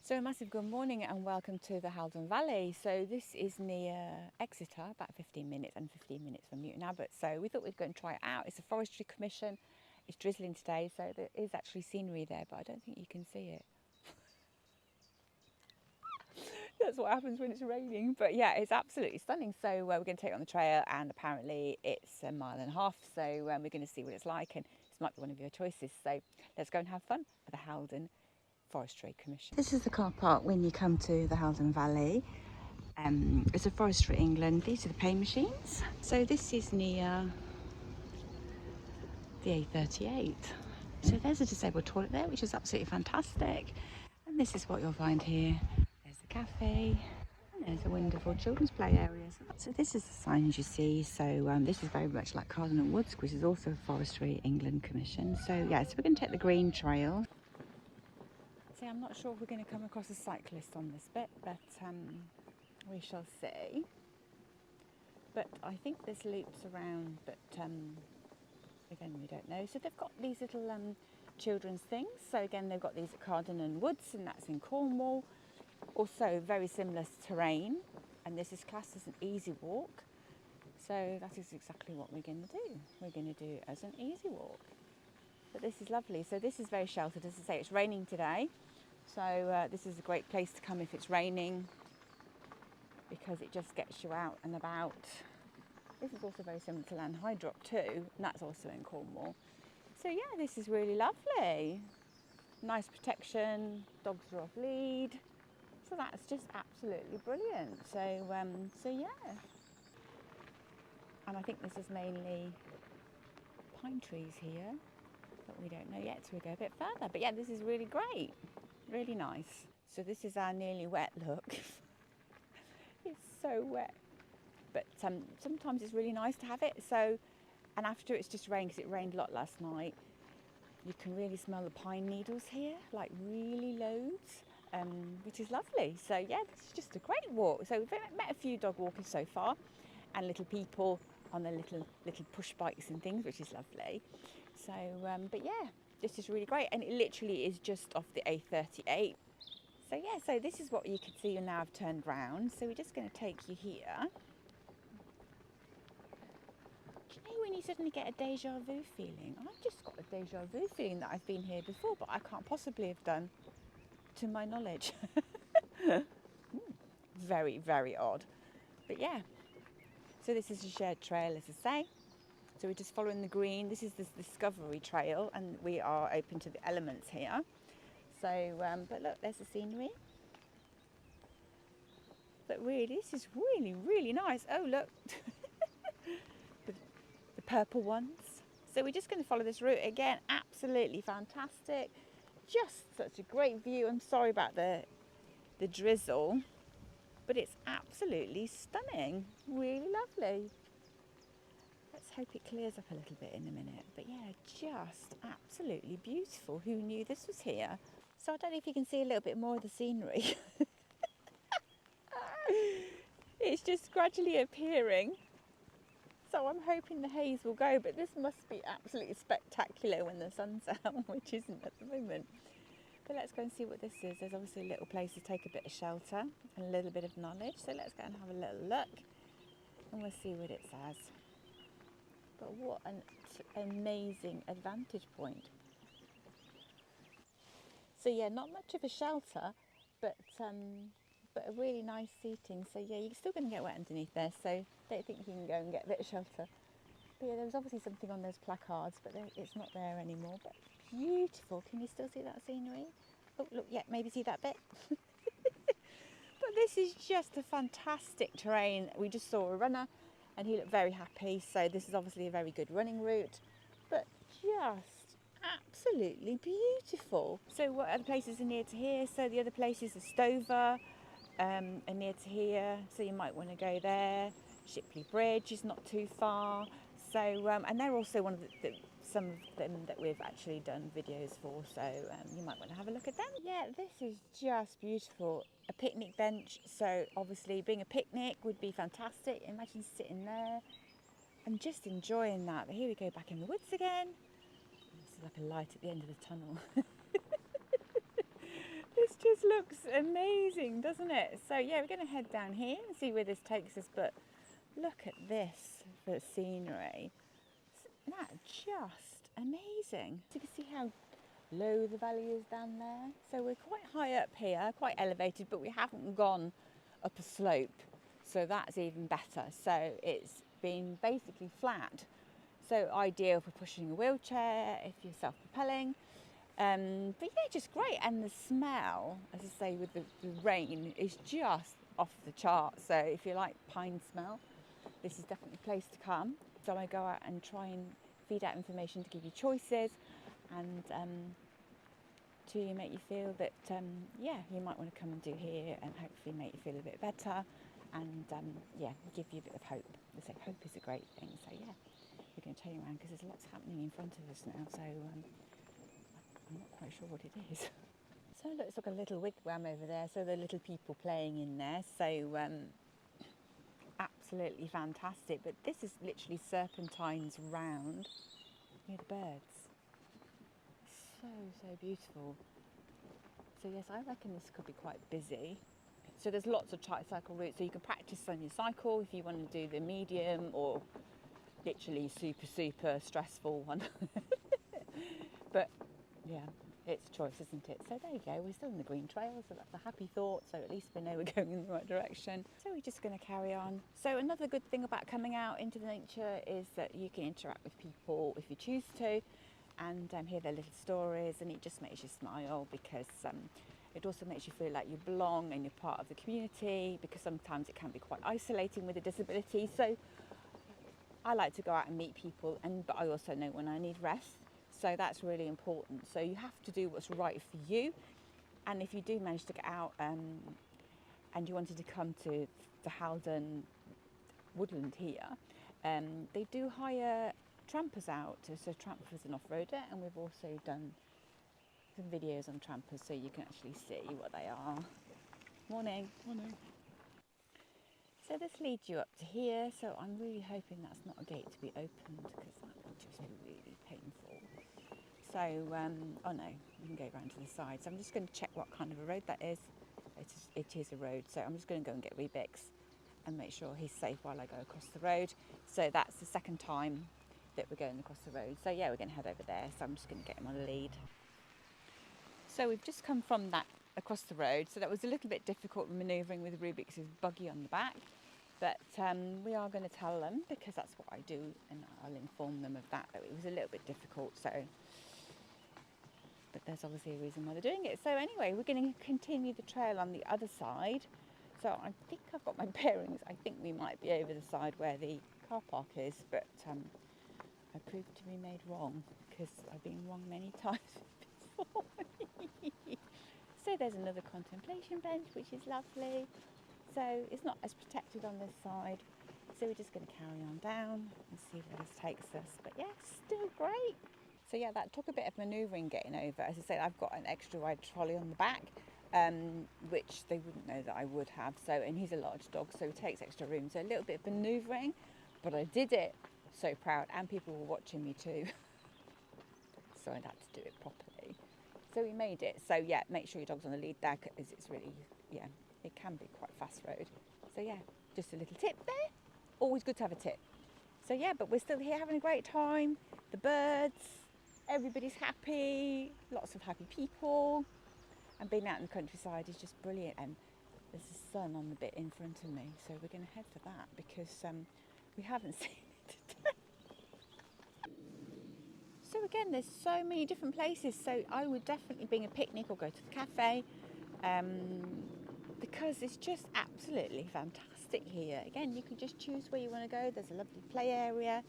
So a massive good morning and welcome to the Haldon Valley. So this is near Exeter, about 15 minutes from Newton Abbot. So we thought we'd go and try it out. It's a forestry commission. It's drizzling today, so there is actually scenery there, but I don't think you can see it. That's what happens when it's raining. But yeah, it's absolutely stunning. So we're going to take it on the trail, and apparently it's 1.5 miles. So we're going to see what it's like, and this might be one of your choices. So let's go and have fun at the Haldon Forestry Commission. This is the car park when you come to the Haldon Valley. It's a Forestry England. These are the pay machines. So this is near the A38. So there's a disabled toilet there, which is absolutely fantastic. And this is what you'll find here. There's the cafe, and there's a wonderful children's play area. So this is the signs you see. So this is very much like Haldon Woods, which is also a Forestry England commission. So yeah, so we're going to take the green trail. See, I'm not sure if we're going to come across a cyclist on this bit, but we shall see. But I think there's loops around, but again, we don't know. So they've got these little children's things. So again, they've got these at Haldon Woods, and that's in Cornwall. Also very similar terrain, and this is classed as an easy walk. So that is exactly what we're going to do. We're going to do it as an easy walk. But this is lovely. So this is very sheltered. As I say, it's raining today. So this is a great place to come if it's raining, because it just gets you out and about. This is also very similar to Lanhydrock too, and that's also in Cornwall. So yeah, this is really lovely. Nice protection, dogs are off lead. So that's just absolutely brilliant. So yeah. And I think this is mainly pine trees here, but we don't know yet, so we go a bit further. But yeah, this is really great, really nice. So this is our nearly wet look. It's so wet, but sometimes it's really nice to have it. So, and after it's just rained, because it rained a lot last night, you can really smell the pine needles here, like really loads, which is lovely. So yeah, this is just a great walk. So we've met a few dog walkers so far, and little people on their little push bikes and things, which is lovely. So, but yeah, this is really great, and it literally is just off the A38. So yeah, so this is what you can see now I've turned round. So we're just going to take you here. Do you know when you suddenly get a deja vu feeling? I've just got a deja vu feeling that I've been here before, but I can't possibly have done, to my knowledge. Very, very odd. But yeah, so this is a shared trail, as I say. So we're just following the green. This is the Discovery Trail, and we are open to the elements here. So, but look, there's the scenery. But really, this is really, really nice. Oh, look, the purple ones. So we're just going to follow this route again. Absolutely fantastic. Just such a great view. I'm sorry about the drizzle, but it's absolutely stunning. Really lovely. Let's hope it clears up a little bit in a minute. But yeah, just absolutely beautiful. Who knew this was here? So I don't know if you can see a little bit more of the scenery. It's just gradually appearing. So I'm hoping the haze will go, but this must be absolutely spectacular when the sun's out, which isn't at the moment. But let's go and see what this is. There's obviously a little place to take a bit of shelter and a little bit of knowledge. So let's go and have a little look, and we'll see what it says. But what an amazing advantage point. So yeah, not much of a shelter, but a really nice seating. So yeah, you're still going to get wet underneath there, so don't think you can go and get a bit of shelter. But yeah, there was obviously something on those placards, but it's not there anymore. But beautiful. Can you still see that scenery? Oh, look, yeah, maybe see that bit. But this is just a fantastic terrain. We just saw a runner, and he looked very happy. So this is obviously a very good running route, but just absolutely beautiful. So what other places are near to here? So the other places are Stover, are near to here. So you might want to go there. Shipley Bridge is not too far. So and they're also one of some of them that we've actually done videos for. So you might want to have a look at them. Yeah, this is just beautiful. A picnic bench. So obviously being a picnic would be fantastic. Imagine sitting there and just enjoying that. But here we go, back in the woods again. This is like a light at the end of the tunnel. This just looks amazing, doesn't it? So yeah, we're going to head down here and see where this takes us, but look at this for scenery. Isn't that just amazing? So you can see how low the valley is down there. So we're quite high up here, quite elevated, but we haven't gone up a slope. So that's even better. So it's been basically flat. So ideal for pushing a wheelchair, if you're self-propelling. But yeah, just great. And the smell, as I say, with the rain is just off the chart. So if you like pine smell, this is definitely a place to come. So I go out and try and feed out information to give you choices and to make you feel that, yeah, you might want to come and do here and hopefully make you feel a bit better and, yeah, give you a bit of hope. They say hope is a great thing. So yeah, we're going to turn you around because there's lots happening in front of us now. So I'm not quite sure what it is. So it looks like a little wigwam over there. So there are little people playing in there. So absolutely fantastic. But this is literally serpentines round near the birds. So beautiful. So yes, I reckon this could be quite busy. So there's lots of cycle routes. So you can practice on your cycle if you want to do the medium or literally super stressful one. But yeah, it's a choice, isn't it? So there you go, we're still in the green trail, so that's a happy thought. So at least we know we're going in the right direction. So we're just going to carry on. So another good thing about coming out into the nature is that you can interact with people if you choose to, and hear their little stories, and it just makes you smile because it also makes you feel like you belong and you're part of the community, because sometimes it can be quite isolating with a disability. So I like to go out and meet people, but I also know when I need rest. So that's really important. So you have to do what's right for you. And if you do manage to get out and you wanted to come to the Haldon woodland here, they do hire trampers out. So trampers an off-roader, and we've also done some videos on trampers so you can actually see what they are. Morning. Morning. So this leads you up to here, so I'm really hoping that's not a gate to be opened because that would just be really painful. So, oh no, you can go around to the side. So I'm just going to check what kind of a road that is. It is a road, so I'm just going to go and get Rebix and make sure he's safe while I go across the road. So that's the second time that we're going across the road. So yeah, we're going to head over there. So I'm just going to get him on the lead. So we've just come from that across the road. So that was a little bit difficult manoeuvring with Rubik's buggy on the back. But we are going to tell them, because that's what I do, and I'll inform them of that it was a little bit difficult. So, but there's obviously a reason why they're doing it. So anyway, we're going to continue the trail on the other side. So I think I've got my bearings. I think we might be over the side where the car park is, but I proved to be made wrong because I've been wrong many times before. So there's another contemplation bench, which is lovely. So it's not as protected on this side. So we're just going to carry on down and see where this takes us. But yeah, still great. So yeah, that took a bit of manoeuvring getting over. As I said, I've got an extra wide trolley on the back, which they wouldn't know that I would have. So, and he's a large dog, so it takes extra room. So a little bit of manoeuvring, but I did it. So proud, and people were watching me too. So I'd had to do it properly. So we made it. So yeah, make sure your dog's on the lead there, because it's really, yeah, it can be quite fast road. So yeah, just a little tip there. Always good to have a tip. So yeah, but we're still here having a great time. The birds, everybody's happy, lots of happy people. And being out in the countryside is just brilliant. And there's the sun on the bit in front of me. So we're going to head for that because we haven't seen it today. So again, there's so many different places. So I would definitely bring a picnic or go to the cafe. Because it's just absolutely fantastic here. Again, you can just choose where you want to go. There's a lovely play area.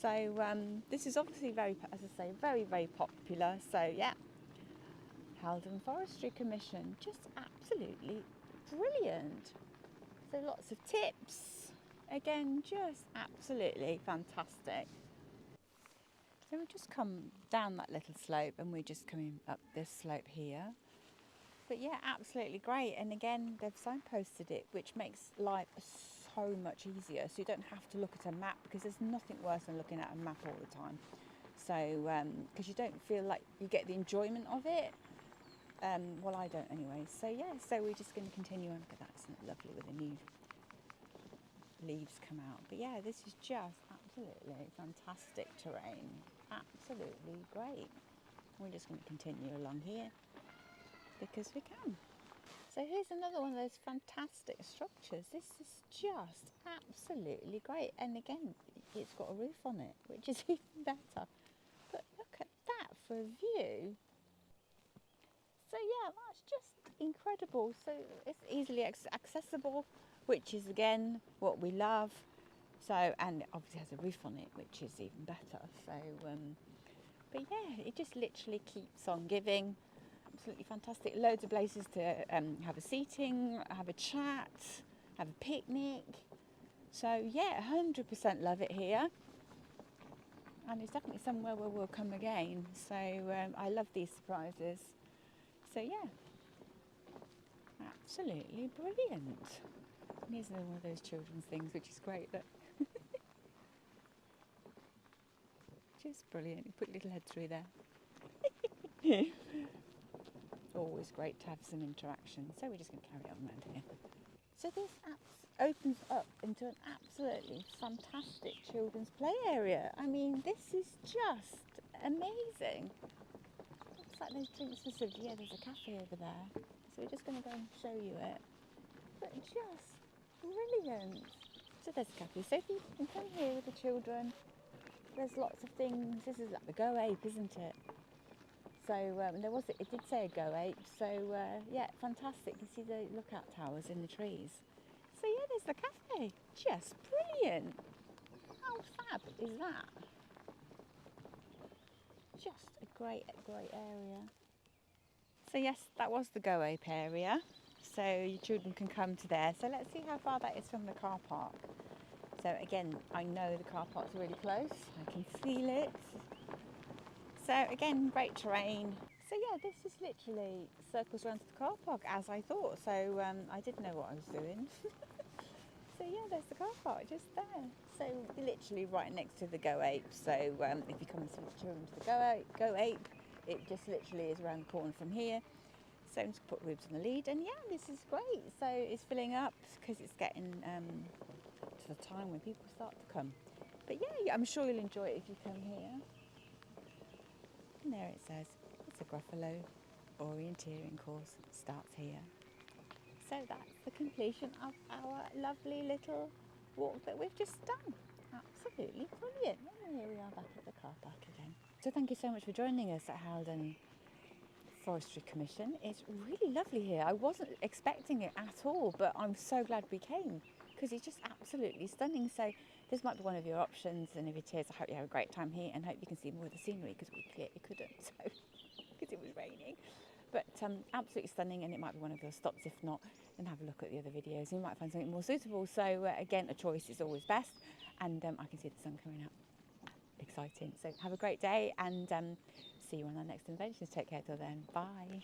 So this is obviously very, as I say, very popular. So yeah, Haldon Forestry Commission, just absolutely brilliant. So lots of tips. Again, just absolutely fantastic. So we've just come down that little slope and we're just coming up this slope here. But yeah, absolutely great. And again, they've signposted it, which makes life so much easier. So you don't have to look at a map, because there's nothing worse than looking at a map all the time. So, because you don't feel like you get the enjoyment of it. Well, I don't anyway. So yeah, so we're just going to continue on. Look at that, isn't it lovely with the new leaves come out. But yeah, this is just absolutely fantastic terrain. Absolutely great. We're just going to continue along here because we can. So here's another one of those fantastic structures. This is just absolutely great. And again, it's got a roof on it, which is even better. But look at that for a view. So yeah, that's just incredible. So it's easily accessible, which is again what we love. So, and it obviously has a roof on it, which is even better. So, but yeah, it just literally keeps on giving. Absolutely fantastic. Loads of places to have a seating, have a chat, have a picnic. So yeah, 100% love it here. And it's definitely somewhere where we'll come again. So I love these surprises. So yeah, absolutely brilliant. And here's one of those children's things, which is great. Look. Just brilliant. You put your little head through there. Always great to have some interaction. So we're just going to carry on around here. So this opens up into an absolutely fantastic children's play area. I mean, this is just amazing. Looks like there's drinks facility. Yeah, there's a cafe over there. So we're just going to go and show you it. But just brilliant. So there's a cafe. So if you can come here with the children, there's lots of things. This is like the Go Ape, isn't it? So it did say a Go Ape. So yeah, fantastic. You see the lookout towers in the trees. So yeah, there's the cafe. Just brilliant. How fab is that? Just a great area. So yes, that was the Go Ape area. So your children can come to there. So let's see how far that is from the car park. So again, I know the car park's really close. I can feel it. So again, great terrain. So yeah, this is literally circles around to the car park as I thought. So I didn't know what I was doing. So yeah, there's the car park just there. So literally right next to the Go Ape. So if you come and see the children to the Go Ape, it just literally is around the corner from here. So just put Rubes on the lead, and yeah, this is great. So it's filling up because it's getting to the time when people start to come. But yeah, I'm sure you'll enjoy it if you come here. And there it says, it's a Gruffalo orienteering course, starts here. So that's the completion of our lovely little walk that we've just done. Absolutely brilliant. And here we are back at the car park again. So thank you so much for joining us at Haldon Forestry Commission. It's really lovely here. I wasn't expecting it at all, but I'm so glad we came because it's just absolutely stunning. So this might be one of your options, and if it is, I hope you have a great time here and hope you can see more of the scenery because we clearly couldn't, so because it was raining. But absolutely stunning, and it might be one of your stops. If not, then have a look at the other videos. You might find something more suitable. So again, a choice is always best, and I can see the sun coming up. Exciting. So have a great day, and see you on our next inventions. Take care till then. Bye.